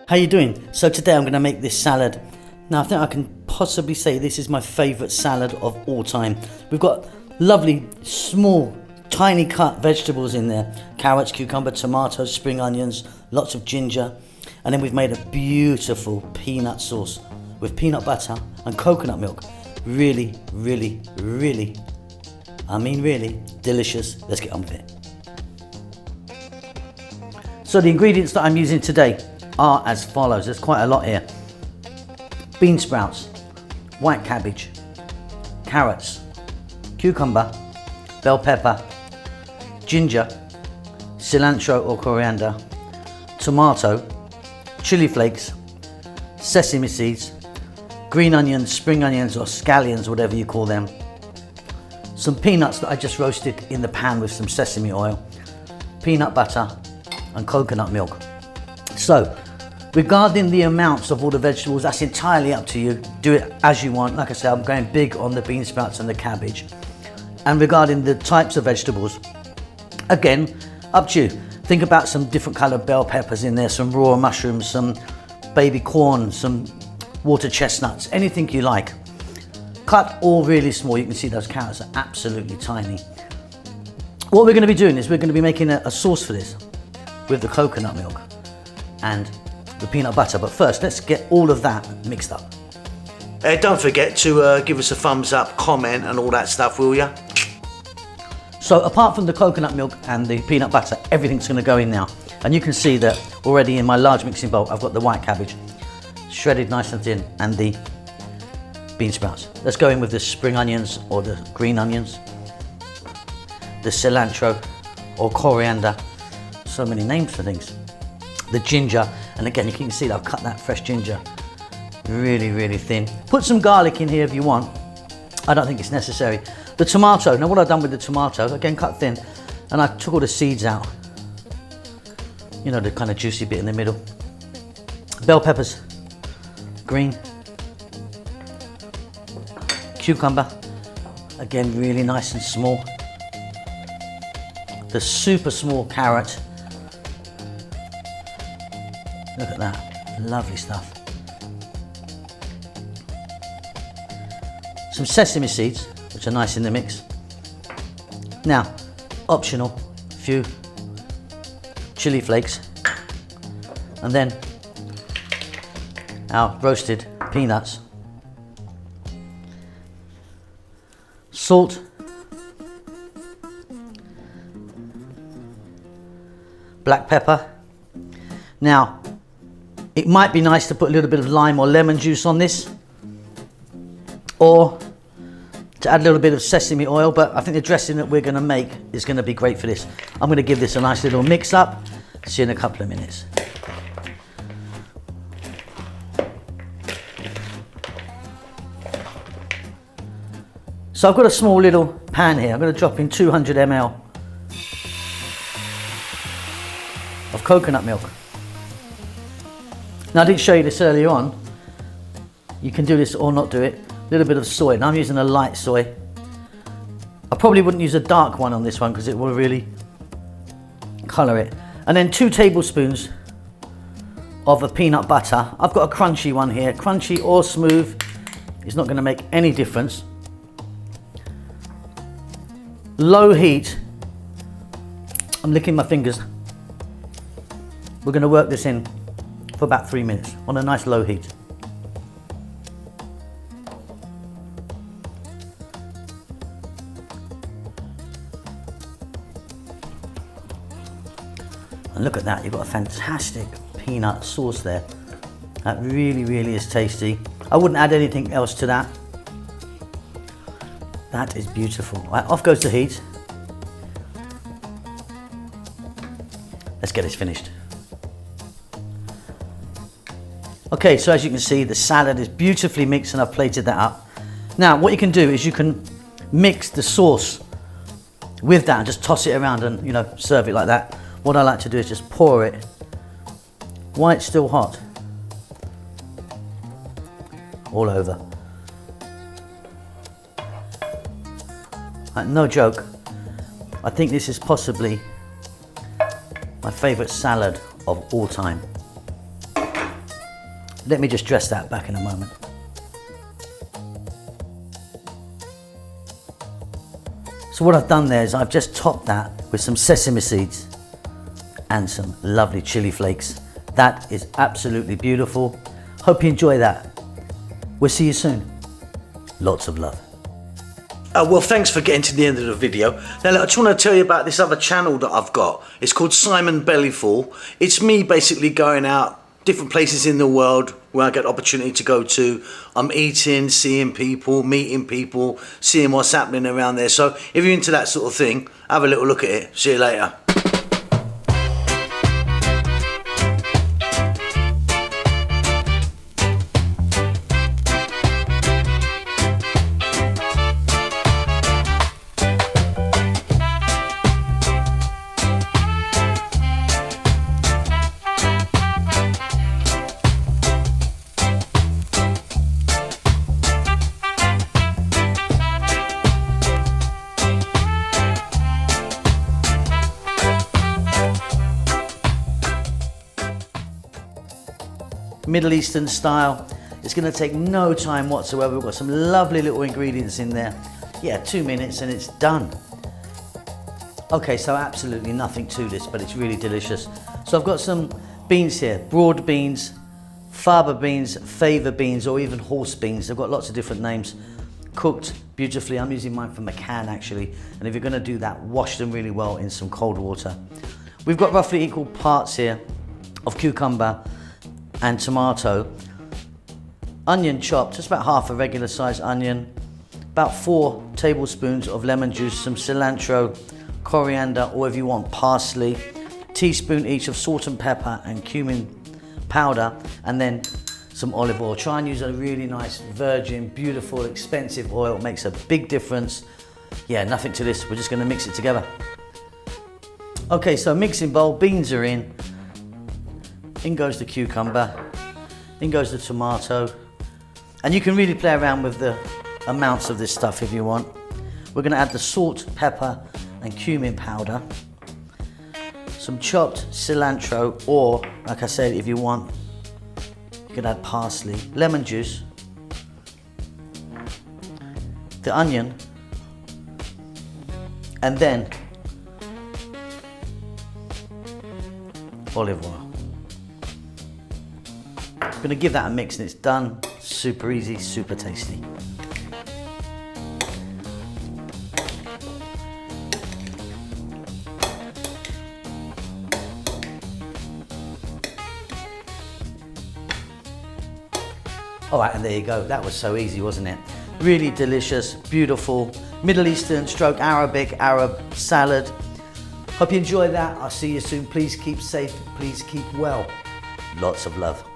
How you doing? So today I'm going to make this salad. Now I think I can possibly say this is my favourite salad of all time. We've got lovely, small, tiny cut vegetables in there. Carrots, cucumber, tomatoes, spring onions, lots of ginger. And then we've made a beautiful peanut sauce with peanut butter and coconut milk. Really, really, really, really delicious. Let's get on with it. So the ingredients that I'm using today are as follows. There's quite a lot here. Bean sprouts, white cabbage, carrots, cucumber, bell pepper, ginger, cilantro or coriander, tomato, chili flakes, sesame seeds, green onions, spring onions or scallions, whatever you call them, some peanuts that I just roasted in the pan with some sesame oil, peanut butter and coconut milk. So regarding the amounts of all the vegetables, that's entirely up to you. Do it as you want. Like I said, I'm going big on the bean sprouts and the cabbage. And regarding the types of vegetables, again, up to you. Think about some different coloured bell peppers in there, some raw mushrooms, some baby corn, some water chestnuts, anything you like. Cut all really small. You can see those carrots are absolutely tiny. What we're going to be doing is we're going to be making a sauce for this with the coconut milk and the peanut butter. But first, let's get all of that mixed up. Don't forget to give us a thumbs up, comment and all that stuff, will ya? So apart from the coconut milk and the peanut butter, everything's going to go in now. And you can see that already in my large mixing bowl, I've got the white cabbage shredded nice and thin and the bean sprouts. Let's go in with the spring onions or the green onions, the cilantro or coriander. So many names for things. The ginger, and again you can see that I've cut that fresh ginger really, really thin. Put some garlic in here if you want. I don't think it's necessary. The tomato, now what I've done with the tomato, again cut thin, and I took all the seeds out. You know, the kind of juicy bit in the middle. Bell peppers, green. Cucumber, again really nice and small. The super small carrot. Look at that, lovely stuff. Some sesame seeds, which are nice in the mix. Now, optional, a few chili flakes, and then our roasted peanuts. Salt, black pepper. Now, it might be nice to put a little bit of lime or lemon juice on this, or to add a little bit of sesame oil, but I think the dressing that we're going to make is going to be great for this. I'm going to give this a nice little mix up. See you in a couple of minutes. So I've got a small little pan here. I'm going to drop in 200 ml of coconut milk. Now I did show you this earlier on. You can do this or not do it. A little bit of soy. Now I'm using a light soy. I probably wouldn't use a dark one on this one because it will really colour it. And then 2 tablespoons of a peanut butter. I've got a crunchy one here. Crunchy or smooth, it's not going to make any difference. Low heat. I'm licking my fingers. We're going to work this in for about 3 minutes on a nice low heat. And look at that, you've got a fantastic peanut sauce there. That really, really is tasty. I wouldn't add anything else to that. That is beautiful. Right, off goes the heat. Let's get this finished. Okay, so as you can see, the salad is beautifully mixed and I've plated that up. Now, what you can do is you can mix the sauce with that and just toss it around and, you know, serve it like that. What I like to do is just pour it while it's still hot all over. Like, no joke, I think this is possibly my favourite salad of all time. Let me just dress that back in a moment. So what I've done there is I've just topped that with some sesame seeds and some lovely chili flakes. That is absolutely beautiful. Hope you enjoy that. We'll see you soon. Lots of love. Well, thanks for getting to the end of the video. Now, look, I just want to tell you about this other channel that I've got. It's called Simon Bellyful. It's me basically going out different places in the world where I get opportunity to go to. I'm eating, seeing people, meeting people, seeing what's happening around there. So if you're into that sort of thing, have a little look at it. See you later. Middle Eastern style. It's going to take no time whatsoever. We've got some lovely little ingredients in there. Yeah, 2 minutes and it's done. Okay, so absolutely nothing to this, but it's really delicious. So I've got some beans here, broad beans, faba beans, favour beans, or even horse beans. They've got lots of different names. Cooked beautifully. I'm using mine from a can actually. And if you're going to do that, wash them really well in some cold water. We've got roughly equal parts here of cucumber and tomato, onion chopped, just about half a regular size onion, about 4 tablespoons of lemon juice, some cilantro, coriander, or if you want parsley, teaspoon each of salt and pepper and cumin powder, and then some olive oil. Try and use a really nice virgin, beautiful, expensive oil. It makes a big difference. Yeah, nothing to this. We're just going to mix it together. Okay, so mixing bowl, beans are in. In goes the cucumber, in goes the tomato, and you can really play around with the amounts of this stuff if you want. We're going to add the salt, pepper and cumin powder, some chopped cilantro, or like I said, if you want, you can add parsley, lemon juice, the onion, and then olive oil. I'm going to give that a mix and it's done. Super easy, super tasty. All right, and there you go. That was so easy, wasn't it? Really delicious, beautiful, Middle Eastern stroke Arab salad. Hope you enjoy that. I'll see you soon. Please keep safe. Please keep well. Lots of love.